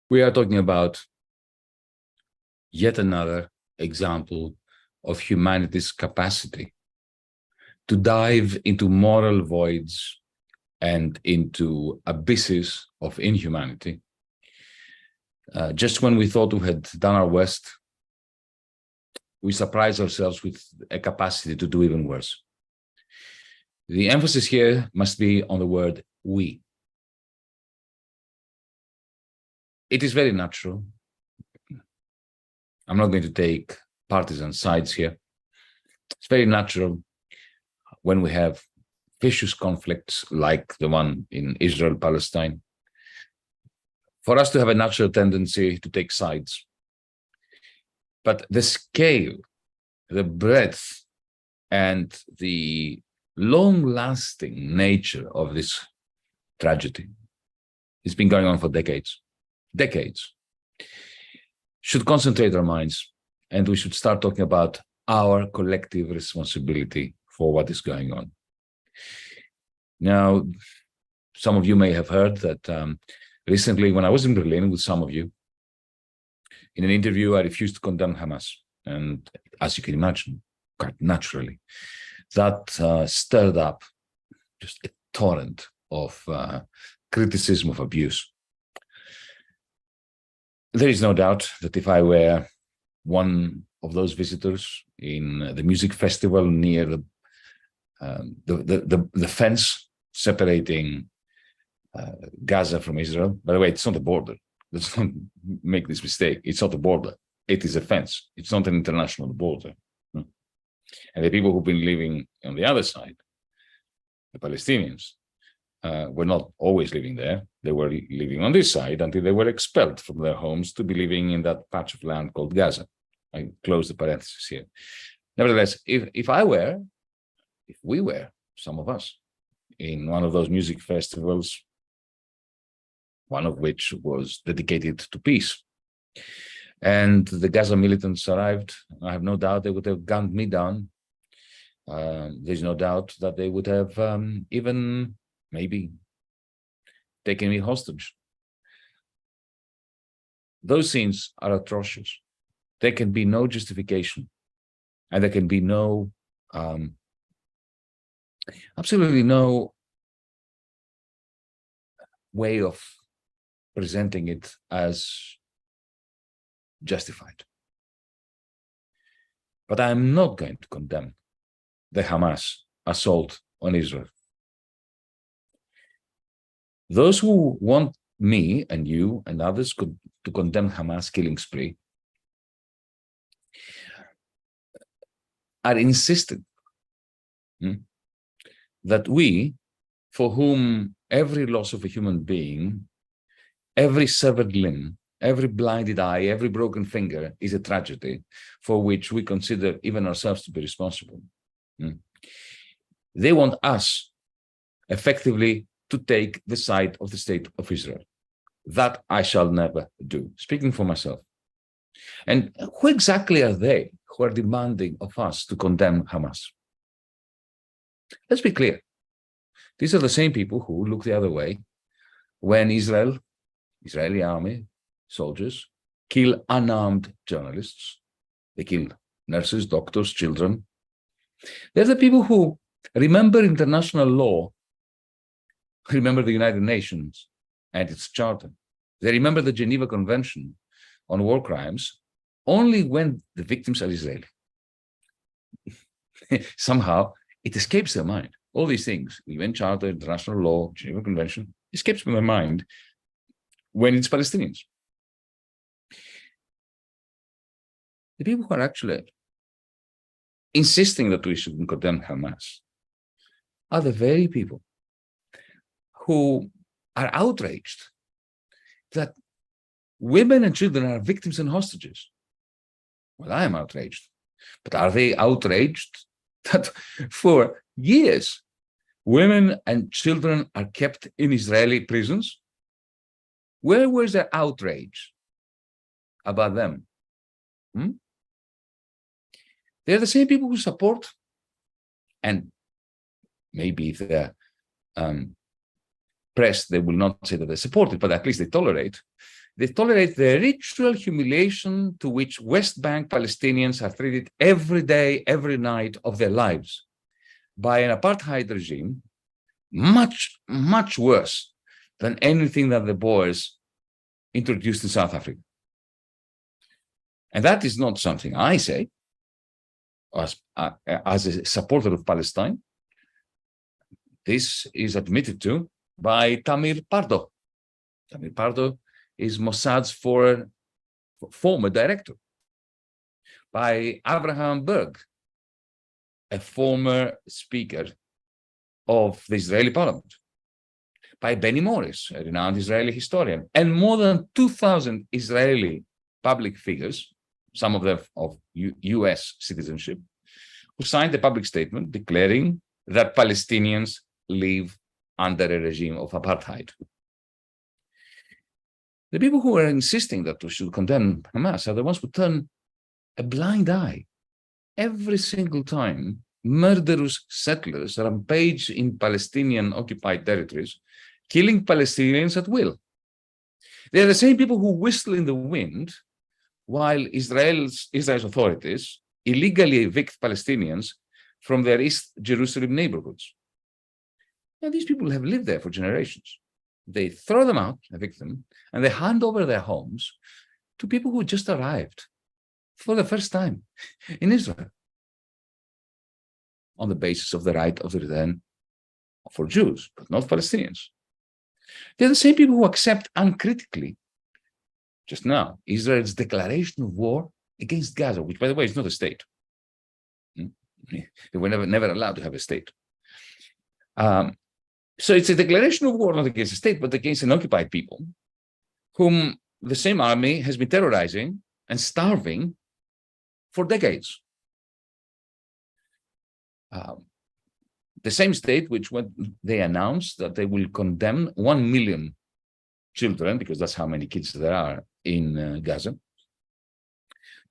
We are talking about yet another example of humanity's capacity to dive into moral voids and into abysses of inhumanity. Just when we thought we had done our worst, we surprise ourselves with a capacity to do even worse. The emphasis here must be on the word we. It is very natural. I'm not going to take partisan sides here. It's very natural when we have vicious conflicts like the one in Israel-Palestine, for us to have a natural tendency to take sides. But the scale, the breadth, and the long-lasting nature of this tragedy has been going on for decades, should concentrate our minds, and we should start talking about our collective responsibility for what is going on. Now, some of you may have heard that recently, when I was in Berlin with some of you, in an interview, I refused to condemn Hamas. And as you can imagine, quite naturally, that stirred up just a torrent of criticism, of abuse. There is no doubt that if I were one of those visitors in the music festival near the fence separating Gaza from Israel, by the way, it's not a border. Let's not make this mistake. It's not a border. It is a fence. It's not an international border. And the people who've been living on the other side, the Palestinians, were not always living there. They were living on this side until they were expelled from their homes to be living in that patch of land called Gaza. I close the parenthesis here. Nevertheless, if we were, some of us, in one of those music festivals, one of which was dedicated to peace, and the Gaza militants arrived, I have no doubt they would have gunned me down. There's no doubt that they would have even maybe taken me hostage. Those scenes are atrocious. There can be no justification, and there can be no, absolutely no way of presenting it as justified. But I am not going to condemn the Hamas assault on Israel. Those who want me and you and others to condemn Hamas killing spree are insisting that we, for whom every loss of a human being, every severed limb, every blinded eye, every broken finger is a tragedy for which we consider even ourselves to be responsible. They want us effectively to take the side of the state of Israel. That I shall never do, speaking for myself. And who exactly are they who are demanding of us to condemn Hamas? Let's be clear. These are the same people who look the other way when Israeli army soldiers kill unarmed journalists. They kill nurses, doctors, children. They're the people who remember international law, remember the United Nations and its charter. They remember the Geneva Convention on war crimes only when the victims are Israeli. Somehow it escapes their mind. All these things, UN Charter, international law, Geneva Convention, escapes from their mind when it's Palestinians. The people who are actually insisting that we shouldn't condemn Hamas are the very people who are outraged that women and children are victims and hostages. Well, I am outraged. But are they outraged that for years, women and children are kept in Israeli prisons? Where was their outrage about them? They're the same people who support, and maybe if they're pressed, they will not say that they support it, but at least they tolerate They tolerate the ritual humiliation to which West Bank Palestinians are treated every day, every night of their lives by an apartheid regime, much, much worse than anything that the Boers introduced in South Africa. And that is not something I say as a supporter of Palestine. This is admitted to by Tamir Pardo. Tamir Pardo is Mossad's former director. By Abraham Berg, a former speaker of the Israeli parliament. By Benny Morris, a renowned Israeli historian, and more than 2,000 Israeli public figures, some of them of US citizenship, who signed a public statement declaring that Palestinians live under a regime of apartheid. The people who are insisting that we should condemn Hamas are the ones who turn a blind eye every single time murderous settlers rampage in Palestinian occupied territories, killing Palestinians at will. They are the same people who whistle in the wind while Israel's authorities illegally evict Palestinians from their East Jerusalem neighborhoods. Now, these people have lived there for generations. They throw them out, evict them, and they hand over their homes to people who just arrived for the first time in Israel on the basis of the right of the return for Jews, but not Palestinians. They're the same people who accept uncritically, just now, Israel's declaration of war against Gaza, which, by the way, is not a state. They were never allowed to have a state. So it's a declaration of war not against a state, but against an occupied people whom the same army has been terrorizing and starving for decades. The same state which, when they announced that they will condemn 1 million children, because that's how many kids there are in Gaza,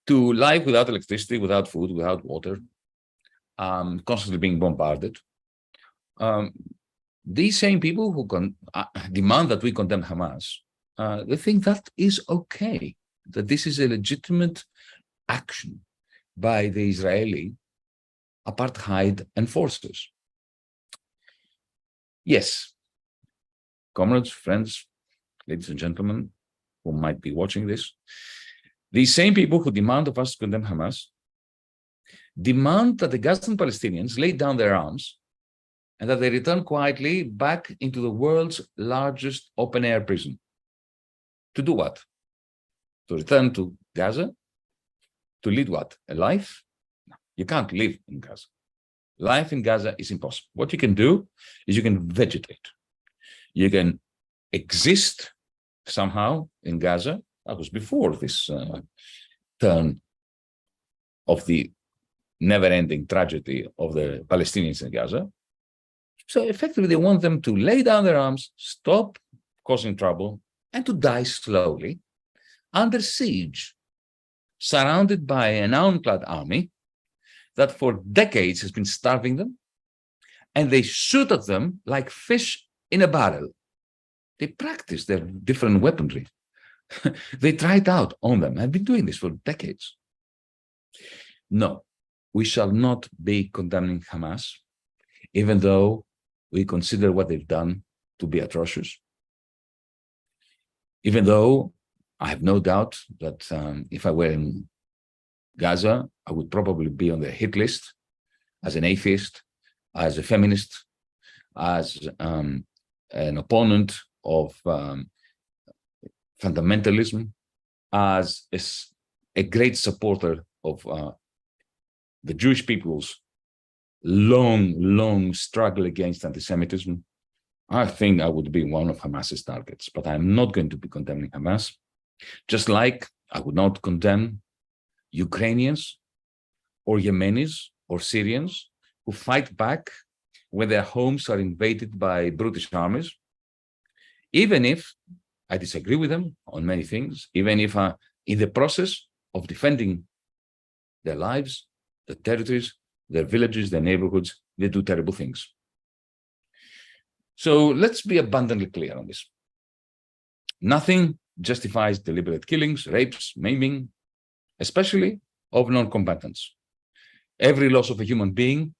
to life without electricity, without food, without water, constantly being bombarded. These same people who demand that we condemn Hamas, they think that is okay, that this is a legitimate action by the Israeli apartheid enforcers. Yes, comrades, friends, ladies and gentlemen who might be watching this, these same people who demand of us to condemn Hamas demand that the Gazan Palestinians lay down their arms and that they return quietly back into the world's largest open-air prison. To do what? To return to Gaza? To lead what? A life? No, you can't live in Gaza. Life in Gaza is impossible. What you can do is you can vegetate. You can exist somehow in Gaza. That was before this turn of the never-ending tragedy of the Palestinians in Gaza. So effectively, they want them to lay down their arms, stop causing trouble, and to die slowly under siege, surrounded by an ironclad army that for decades has been starving them, and they shoot at them like fish in a barrel. They practice their different weaponry. They try it out on them. I've been doing this for decades. No, we shall not be condemning Hamas, even though we consider what they've done to be atrocious. Even though I have no doubt that if I were in Gaza, I would probably be on the hit list as an atheist, as a feminist, as an opponent of fundamentalism, as a great supporter of the Jewish people's long struggle against anti-Semitism. I think I would be one of Hamas's targets, but I'm not going to be condemning Hamas, just like I would not condemn Ukrainians or Yemenis or Syrians who fight back when their homes are invaded by brutish armies, even if I disagree with them on many things, even if in the process of defending their lives, their territories, their villages, their neighborhoods, they do terrible things. So let's be abundantly clear on this. Nothing justifies deliberate killings, rapes, maiming, especially of non-combatants. Every loss of a human being,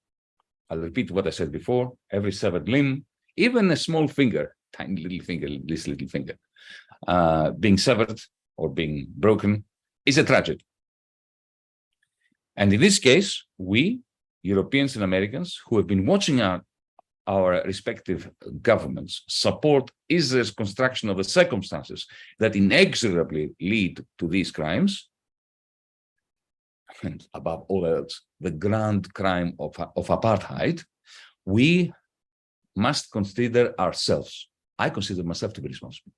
I'll repeat what I said before, every severed limb, even a small finger, tiny little finger, this little finger, being severed or being broken is a tragedy. And in this case, we, Europeans and Americans, who have been watching our respective governments support Israel's construction of the circumstances that inexorably lead to these crimes, and above all else, the grand crime of apartheid, we must consider ourselves. I consider myself to be responsible.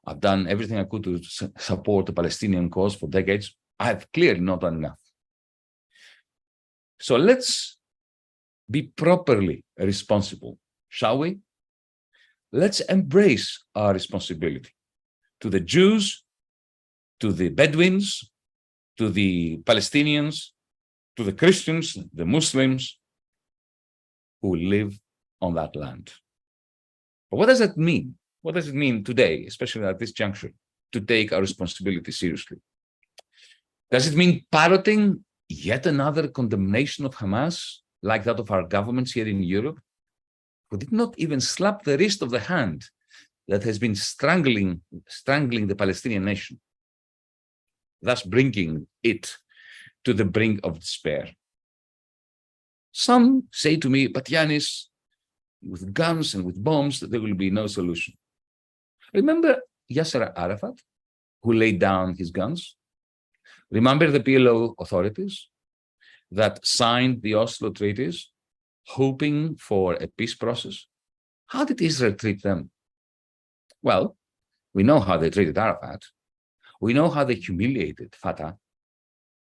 I've done everything I could to support the Palestinian cause for decades. I've clearly not done enough. So let's be properly responsible, shall we? Let's embrace our responsibility to the Jews, to the Bedouins, to the Palestinians, to the Christians, the Muslims who live on that land. But what does that mean? What does it mean today, especially at this juncture, to take our responsibility seriously? Does it mean parroting yet another condemnation of Hamas, like that of our governments here in Europe, who did not even slap the wrist of the hand that has been strangling the Palestinian nation, thus bringing it to the brink of despair? Some say to me, but Yanis, with guns and with bombs, there will be no solution. Remember Yasser Arafat, who laid down his guns? Remember the PLO authorities that signed the Oslo treaties, hoping for a peace process? How did Israel treat them? Well, we know how they treated Arafat. We know how they humiliated Fatah,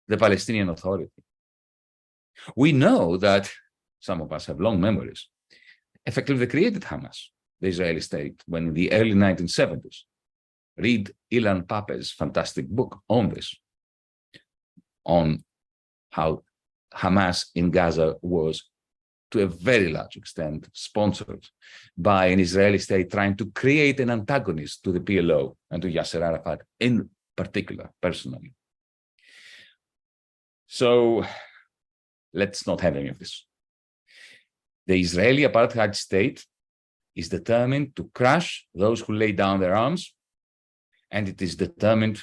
the Palestinian Authority. We know that, some of us have long memories, effectively they created Hamas, the Israeli state, when in the early 1970s. Read Ilan Pappé's fantastic book on this, on how Hamas in Gaza was, to a very large extent, sponsored by an Israeli state trying to create an antagonist to the PLO and to Yasser Arafat in particular, personally. So let's not have any of this. The Israeli apartheid state is determined to crush those who lay down their arms, and it is determined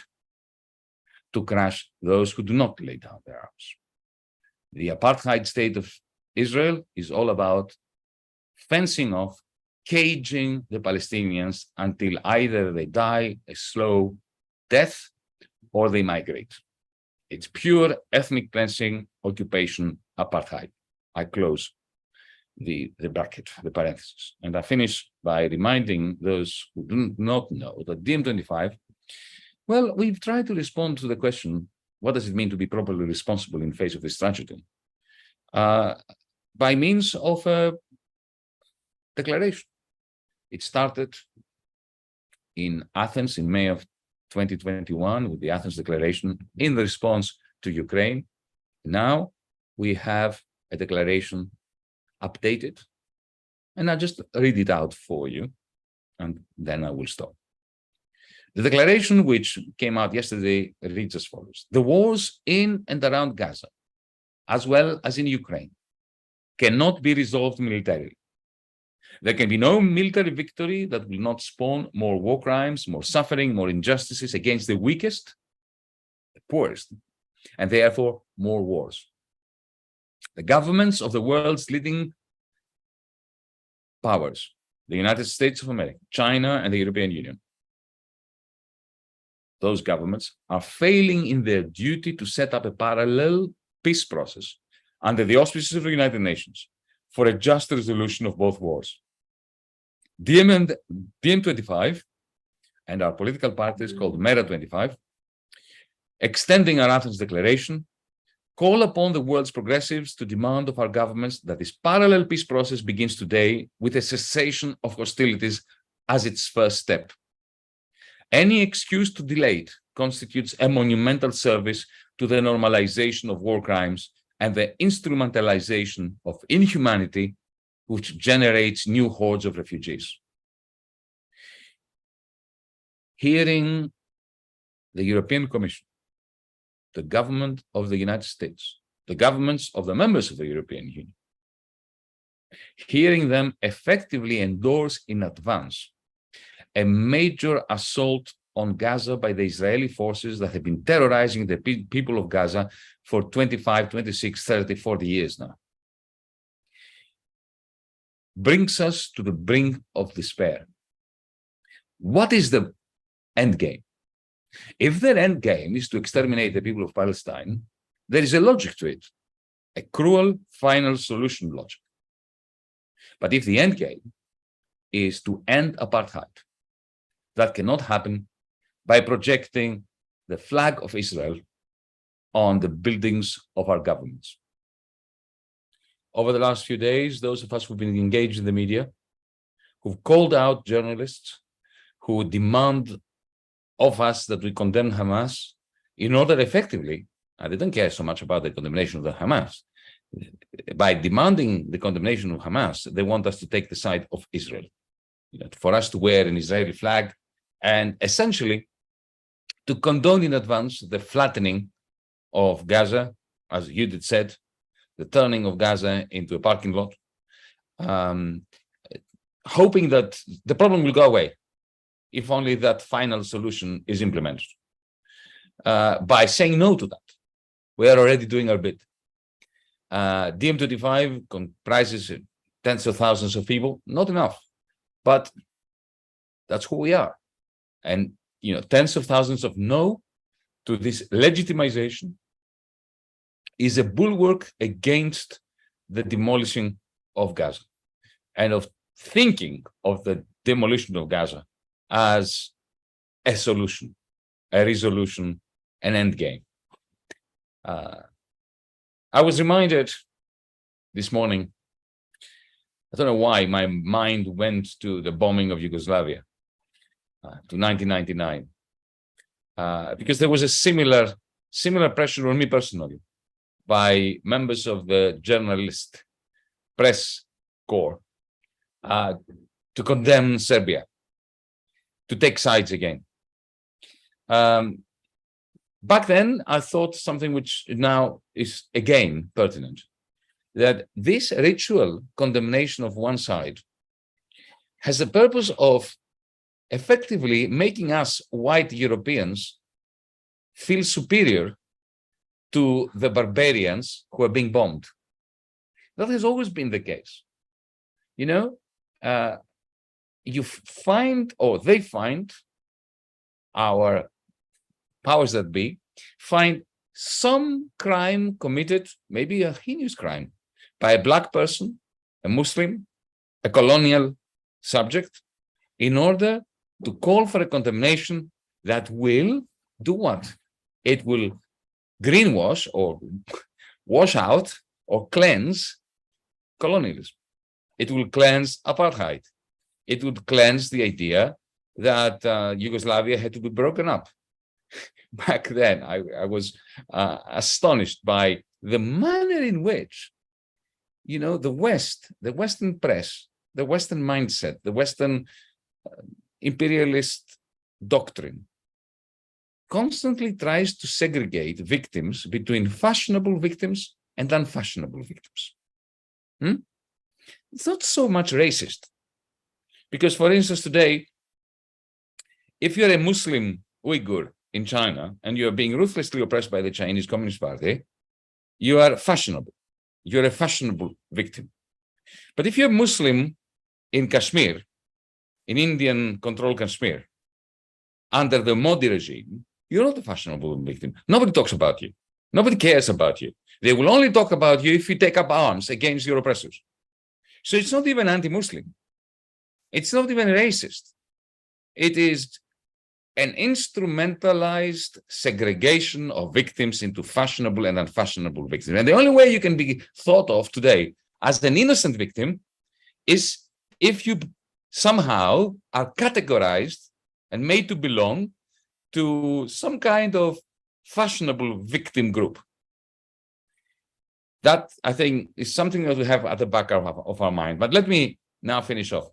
to crush those who do not lay down their arms. The apartheid state of Israel is all about fencing off, caging the Palestinians until either they die a slow death or they migrate. It's pure ethnic cleansing, occupation, apartheid. I close the bracket, the parenthesis. And I finish by reminding those who do not know that DiEM25, well, we've tried to respond to the question, what does it mean to be properly responsible in face of this tragedy? By means of a declaration. It started in Athens in May of 2021 with the Athens Declaration in response to Ukraine. Now we have a declaration updated, and I'll just read it out for you, and then I will stop. The declaration, which came out yesterday, reads as follows: the wars in and around Gaza, as well as in Ukraine, cannot be resolved militarily. There can be no military victory that will not spawn more war crimes, more suffering, more injustices against the weakest, the poorest, and therefore more wars. The governments of the world's leading powers, the United States of America, China, and the European Union, those governments are failing in their duty to set up a parallel peace process under the auspices of the United Nations for a just resolution of both wars. DiEM25 and our political parties called MERA25, extending our Athens Declaration, call upon the world's progressives to demand of our governments that this parallel peace process begins today with a cessation of hostilities as its first step. Any excuse to delay it constitutes a monumental service to the normalization of war crimes and the instrumentalization of inhumanity, which generates new hordes of refugees. hearing the European Commission, the government of the United States, the governments of the members of the European Union, hearing them effectively endorse in advance a major assault on Gaza by the Israeli forces that have been terrorizing the people of Gaza for 25, 26, 30, 40 years now, brings us to the brink of despair. What is the end game? If their end game is to exterminate the people of Palestine, there is a logic to it, a cruel final solution logic. But if the end game is to end apartheid, that cannot happen by projecting the flag of Israel on the buildings of our governments. Over the last few days, those of us who've been engaged in the media, who've called out journalists, who demand of us that we condemn Hamas in order effectively, and they don't care so much about the condemnation of the Hamas. By demanding the condemnation of Hamas, they want us to take the side of Israel, for us to wear an Israeli flag and essentially to condone in advance the flattening of Gaza, as Judith said, the turning of Gaza into a parking lot, hoping that the problem will go away if only that final solution is implemented. By saying no to that, we are already doing our bit. DiEM25 comprises tens of thousands of people, not enough, but that's who we are. And tens of thousands of no to this legitimization is a bulwark against the demolishing of Gaza and of thinking of the demolition of Gaza as a solution, a resolution, an end game. I was reminded this morning, I don't know why, my mind went to the bombing of Yugoslavia, to 1999, because there was a similar pressure on me personally by members of the journalist press corps to condemn Serbia, to take sides again. Back then, I thought something which now is again pertinent, that this ritual condemnation of one side has the purpose of effectively making us white Europeans feel superior to the barbarians who are being bombed. That has always been the case. You find, or they find, our powers that be, find some crime committed, maybe a heinous crime, by a black person, a Muslim, a colonial subject, in order to call for a condemnation that will do what? It will greenwash or wash out or cleanse colonialism. It will cleanse apartheid. It would cleanse the idea that Yugoslavia had to be broken up. Back then, I was astonished by the manner in which, the West, the Western press, the Western mindset, the Western imperialist doctrine constantly tries to segregate victims between fashionable victims and unfashionable victims. It's not so much racist. Because, for instance, today, if you're a Muslim Uyghur in China and you're being ruthlessly oppressed by the Chinese Communist Party, you are fashionable. You're a fashionable victim. But if you're Muslim in Kashmir, in Indian-controlled Kashmir, under the Modi regime, you're not a fashionable victim. Nobody talks about you. Nobody cares about you. They will only talk about you if you take up arms against your oppressors. So it's not even anti-Muslim. It's not even racist. It is an instrumentalized segregation of victims into fashionable and unfashionable victims. And the only way you can be thought of today as an innocent victim is if you somehow are categorized and made to belong to some kind of fashionable victim group. That, I think, is something that we have at the back of our mind. But let me now finish off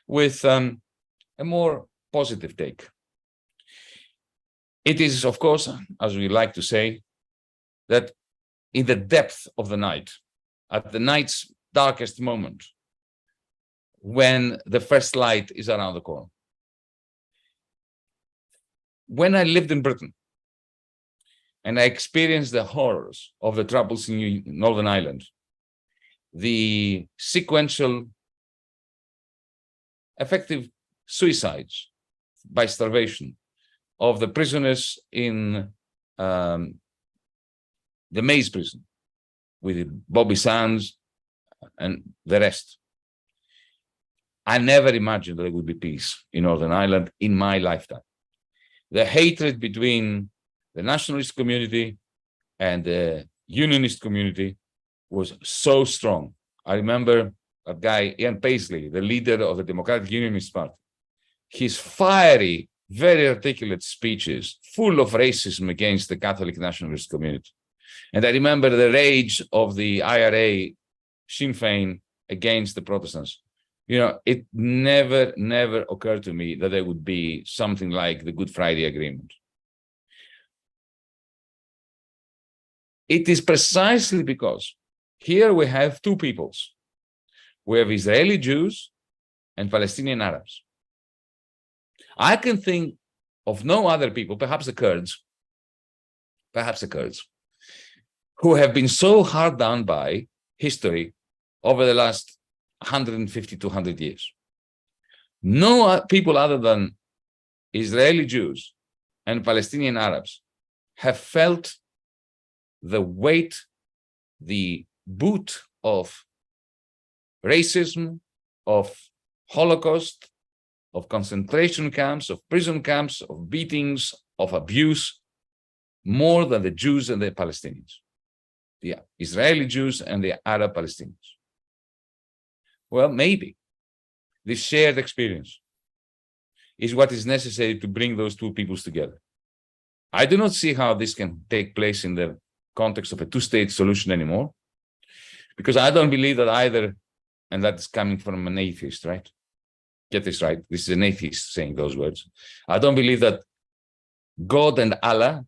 with a more positive take. It is, of course, as we like to say, that in the depth of the night, at the night's darkest moment, when the first light is around the corner. When I lived in Britain and I experienced the horrors of the troubles in Northern Ireland, the sequential effective suicides by starvation of the prisoners in the Maze prison with Bobby Sands and the rest. I never imagined there would be peace in Northern Ireland in my lifetime. The hatred between the nationalist community and the unionist community was so strong. I remember that guy, Ian Paisley, the leader of the Democratic Unionist Party, his fiery, very articulate speeches full of racism against the Catholic nationalist community. And I remember the rage of the IRA, Sinn Féin, against the Protestants. You know, it never occurred to me that there would be something like the Good Friday Agreement. It is precisely because here we have two peoples. We have Israeli Jews and Palestinian Arabs. I can think of no other people, perhaps the Kurds, who have been so hard done by history over the last 150 to 100 years. No people other than Israeli Jews and Palestinian Arabs have felt the weight, the boot of racism, of Holocaust, of concentration camps, of prison camps, of beatings, of abuse, more than the Jews and the Palestinians, the Israeli Jews and the Arab Palestinians. Well, maybe this shared experience is what is necessary to bring those two peoples together. I do not see how this can take place in the context of a two-state solution anymore, because I don't believe that either, and that's coming from an atheist, right? Get this right. This is an atheist saying those words. I don't believe that God and Allah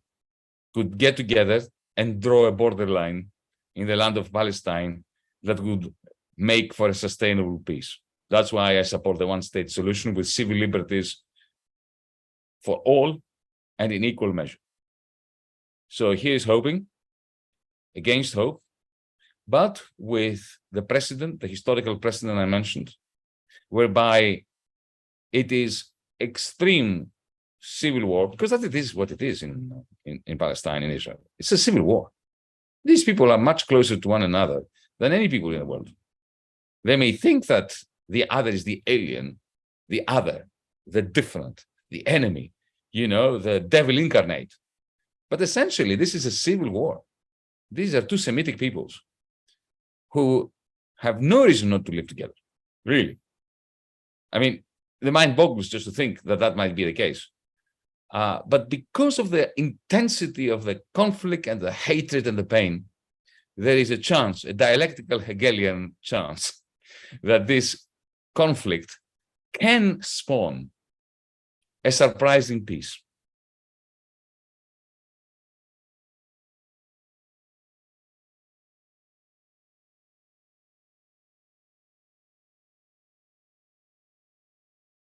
could get together and draw a borderline in the land of Palestine that would make for a sustainable peace. That's why I support the one-state solution with civil liberties for all and in equal measure. So here's hoping against hope, but with the precedent, the historical precedent I mentioned, whereby it is extreme civil war, because that it is what it is in Palestine, in Israel. It's a civil war. These people are much closer to one another than any people in the world. They may think that the other is the alien, the other, the different, the enemy, you know, the devil incarnate. But essentially, this is a civil war. These are two Semitic peoples who have no reason not to live together, really. I mean, the mind boggles just to think that that might be the case. But because of the intensity of the conflict and the hatred and the pain, there is a chance, a dialectical Hegelian chance, that this conflict can spawn a surprising peace.